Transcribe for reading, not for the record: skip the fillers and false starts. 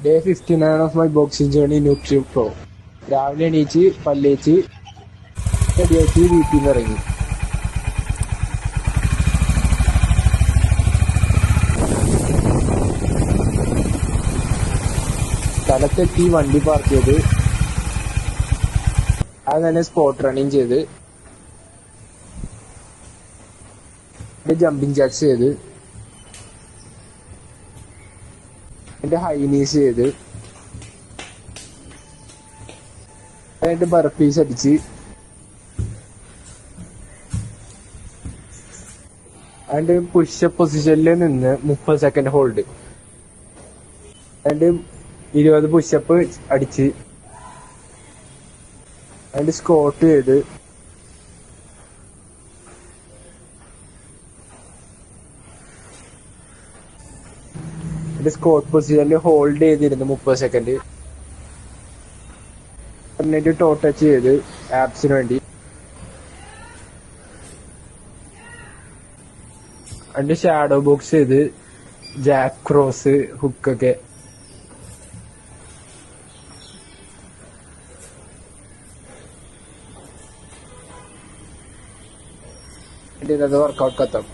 Day 59 of my boxing journey Nutrient Pro. രാവിലെ എണീച്ച് പല്ലേച്ച് റെഡിയാക്കി വീട്ടിൽ നിന്ന് ഇറങ്ങി. സ്ഥലത്തെത്തി വണ്ടി പാർക്ക് ചെയ്ത് അത് തന്നെ സ്പോട്ട് റണ്ണിങ് ചെയ്ത് ജമ്പിങ് ജാക്സ് ചെയ്ത് എന്റെ ഹൈനീസ് ചെയ്ത് അതിന്റെ ബർപ്പീസ് അടിച്ച് അതിന്റെ പുഷപ്പ് പൊസിഷനിൽ നിന്ന് 30 സെക്കൻഡ് ഹോൾഡ്, അതിന്റെ 20 പുഷപ്പ് അടിച്ച് അതിന്റെ സ്ക്വാട്ട് ചെയ്ത് സ്ക്വാട്ട് പൊസിഷനിൽ ഹോൾഡ് ചെയ്തിരുന്നു 30 സെക്കൻഡ്. എന്നിട്ട് ടോ ടച്ച് ചെയ്ത് ആപ്സിന് വേണ്ടി അതിന്റെ ഷാഡോ ബോക്സ് ചെയ്ത് ജാക്ക് ക്രോസ് ഹുക്കൊക്കെ വർക്കൗട്ട് കത്തം.